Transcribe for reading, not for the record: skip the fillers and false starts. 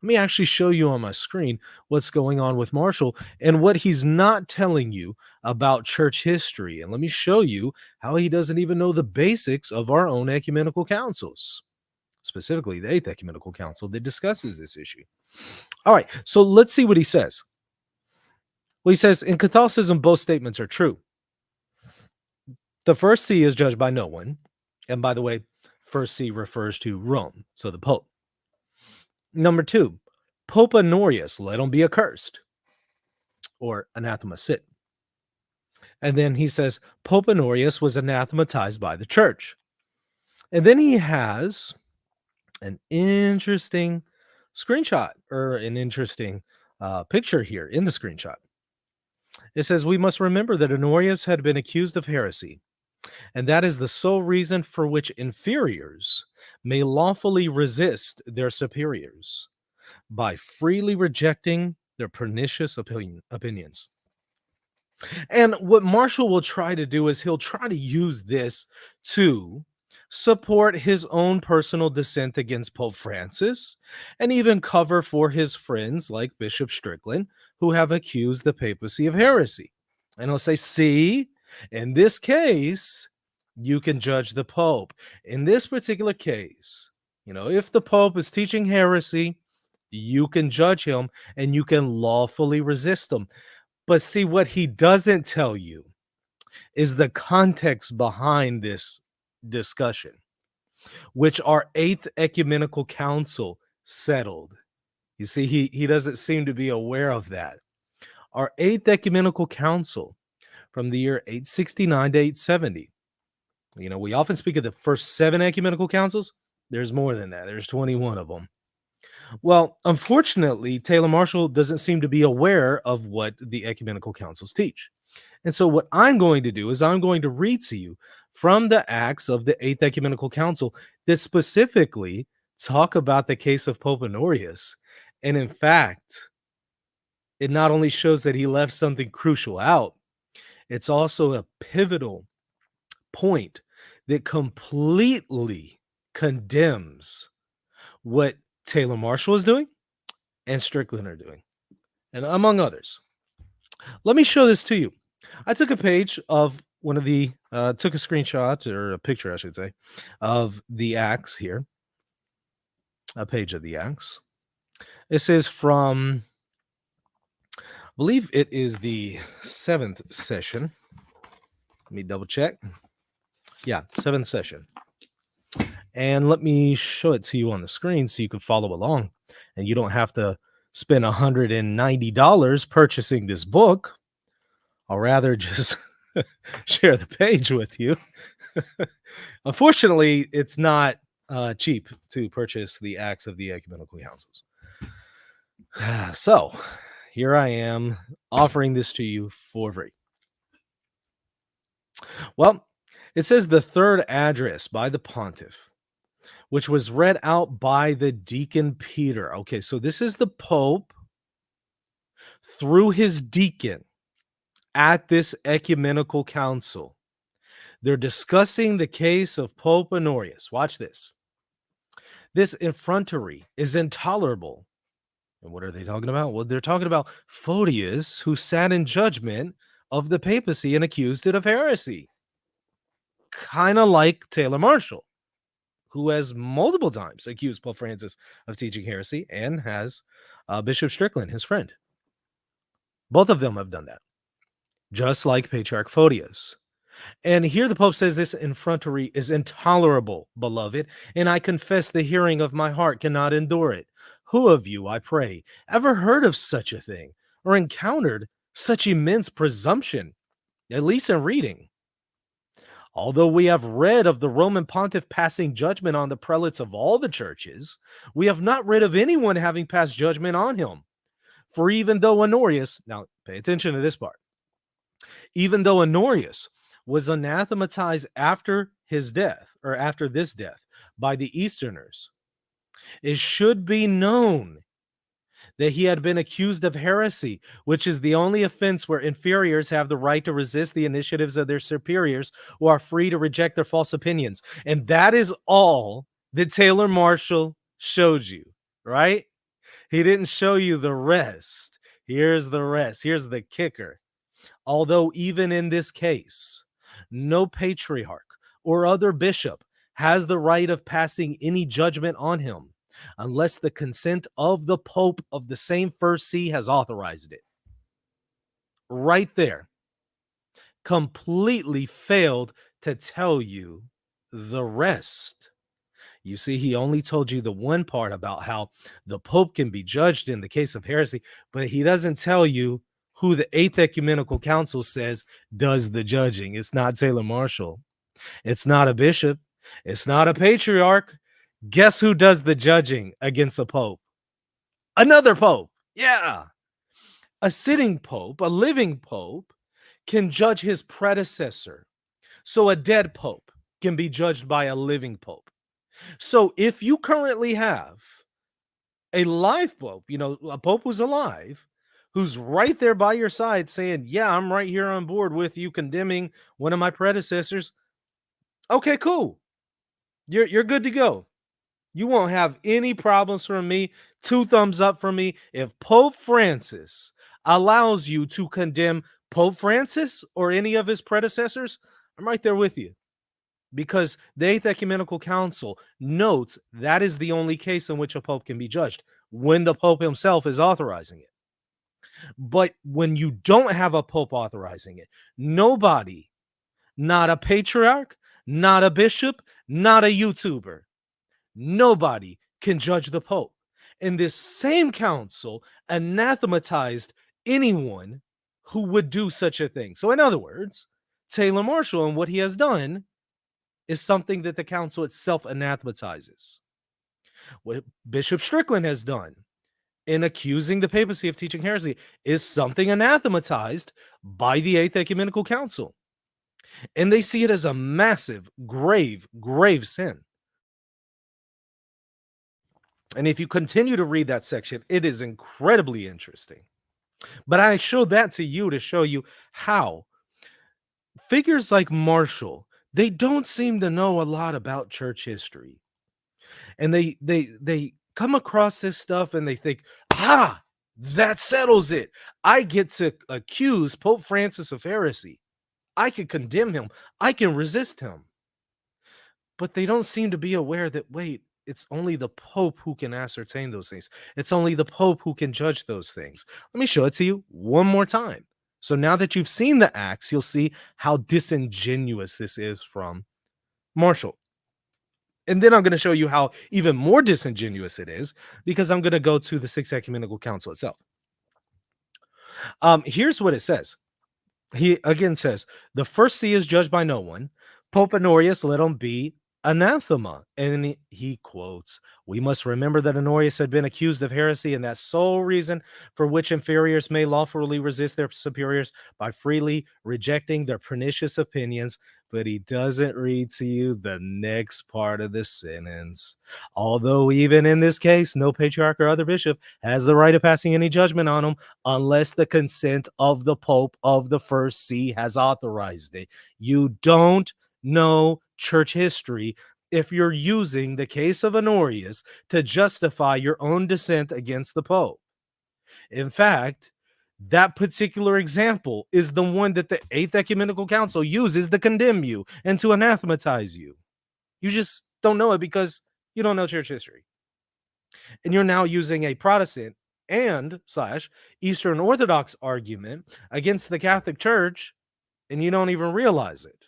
Let me actually show you on my screen what's going on with Marshall and what he's not telling you about church history. And let me show you how he doesn't even know the basics of our own ecumenical councils, specifically the Eighth Ecumenical Council that discusses this issue. All right, so let's see what he says. Well, he says, in Catholicism, both statements are true. The first see is judged by no one. And by the way, first see refers to Rome, so the Pope. Number two, Pope Honorius, let him be accursed, or anathema sit. And then he says, Pope Honorius was anathematized by the church. And then he has an interesting screenshot, or an interesting picture here in the screenshot. It says, we must remember that Honorius had been accused of heresy, and that is the sole reason for which inferiors may lawfully resist their superiors by freely rejecting their pernicious opinions. And what Marshall will try to do is he'll try to use this to support his own personal dissent against Pope Francis, and even cover for his friends like Bishop Strickland, who have accused the papacy of heresy. And he'll say, see, in this case, you can judge the Pope. In this particular case, if the Pope is teaching heresy, you can judge him and you can lawfully resist him. But see, what he doesn't tell you is the context behind this discussion, which our Eighth Ecumenical Council settled. You see, he doesn't seem to be aware of that. Our Eighth Ecumenical Council from the year 869 to 870. We often speak of the first 7 ecumenical councils. There's more than that. There's 21 of them. Well, unfortunately, Taylor Marshall doesn't seem to be aware of what the ecumenical councils teach. And so what I'm going to do is I'm going to read to you from the Acts of the Eighth Ecumenical Council that specifically talk about the case of Pope Honorius. And in fact, it not only shows that he left something crucial out, it's also a pivotal point that completely condemns what Taylor Marshall is doing and Strickland are doing, and among others. Let me show this to you. I took a page of one of the, took a screenshot, or a picture, I should say, of the Acts here. A page of the Acts. This is from, I believe it is the 7th session. Let me double check. Yeah, 7th session. And let me show it to you on the screen so you can follow along. And you don't have to spend $190 purchasing this book. I'll rather just share the page with you. Unfortunately, it's not cheap to purchase the Acts of the Ecumenical Councils. So here I am offering this to you for free. Well, it says the third address by the pontiff, which was read out by the deacon Peter. Okay, so this is the Pope through his deacon at this ecumenical council. They're discussing the case of Pope Honorius. Watch this. This effrontery is intolerable. And what are they talking about? Well, they're talking about Photius, who sat in judgment of the papacy and accused it of heresy. Kind of like Taylor Marshall, who has multiple times accused Pope Francis of teaching heresy, and has Bishop Strickland, his friend. Both of them have done that, just like Patriarch Photius. And here the Pope says this effrontery is intolerable, beloved, and I confess the hearing of my heart cannot endure it. Who of you, I pray, ever heard of such a thing, or encountered such immense presumption, at least in reading? Although we have read of the Roman pontiff passing judgment on the prelates of all the churches, we have not read of anyone having passed judgment on him. For even though Honorius, now pay attention to this part, even though Honorius was anathematized after his death, or after this death, by the Easterners, it should be known that he had been accused of heresy, which is the only offense where inferiors have the right to resist the initiatives of their superiors, who are free to reject their false opinions. And that is all that Taylor Marshall showed you, right? He didn't show you the rest. Here's the rest. Here's the kicker. Although, even in this case, no patriarch or other bishop has the right of passing any judgment on him unless the consent of the Pope of the same first see has authorized it. Right there. Completely failed to tell you the rest. You see, he only told you the one part about how the Pope can be judged in the case of heresy, but he doesn't tell you who the Eighth Ecumenical Council says does the judging. It's not Taylor Marshall. It's not a bishop. It's not a patriarch. Guess who does the judging against a pope? Another pope. Yeah. A sitting pope, a living pope, can judge his predecessor. So a dead pope can be judged by a living pope. So if you currently have a live pope, a pope who's alive, who's right there by your side saying, yeah, I'm right here on board with you condemning one of my predecessors. Okay, cool. You're good to go. You won't have any problems from me. 2 thumbs up from me. If Pope Francis allows you to condemn Pope Francis or any of his predecessors, I'm right there with you. Because the Eighth Ecumenical Council notes that is the only case in which a pope can be judged, when the pope himself is authorizing it. But when you don't have a pope authorizing it, nobody, not a patriarch, not a bishop, not a YouTuber, nobody can judge the pope. And this same council anathematized anyone who would do such a thing. So in other words, Taylor Marshall and what he has done is something that the council itself anathematizes. What Bishop Strickland has done in accusing the papacy of teaching heresy is something anathematized by the Eighth Ecumenical Council. And they see it as a massive, grave, grave sin. And if you continue to read that section, it is incredibly interesting. But I showed that to you to show you how figures like Marshall, they don't seem to know a lot about church history. And they come across this stuff and they think, that settles it. I get to accuse Pope Francis of heresy. I can condemn him. I can resist him. But they don't seem to be aware that, wait, it's only the Pope who can ascertain those things. It's only the Pope who can judge those things. Let me show it to you one more time. So now that you've seen the Acts, you'll see how disingenuous this is from Marshall. And then I'm going to show you how even more disingenuous it is, because I'm going to go to the Sixth Ecumenical Council itself. Here's what it says. He again says, the first see is judged by no one. Pope Honorius let him be anathema. And he quotes, we must remember that Honorius had been accused of heresy, and that sole reason for which inferiors may lawfully resist their superiors by freely rejecting their pernicious opinions. But he doesn't read to you the next part of the sentence. Although even in this case, no patriarch or other bishop has the right of passing any judgment on him unless the consent of the Pope of the first see has authorized it. You don't know church history if you're using the case of Honorius to justify your own dissent against the Pope. In fact, that particular example is the one that the Eighth Ecumenical Council uses to condemn you and to anathematize you. You just don't know it because you don't know church history. And you're now using a Protestant and / Eastern Orthodox argument against the Catholic Church, and you don't even realize it.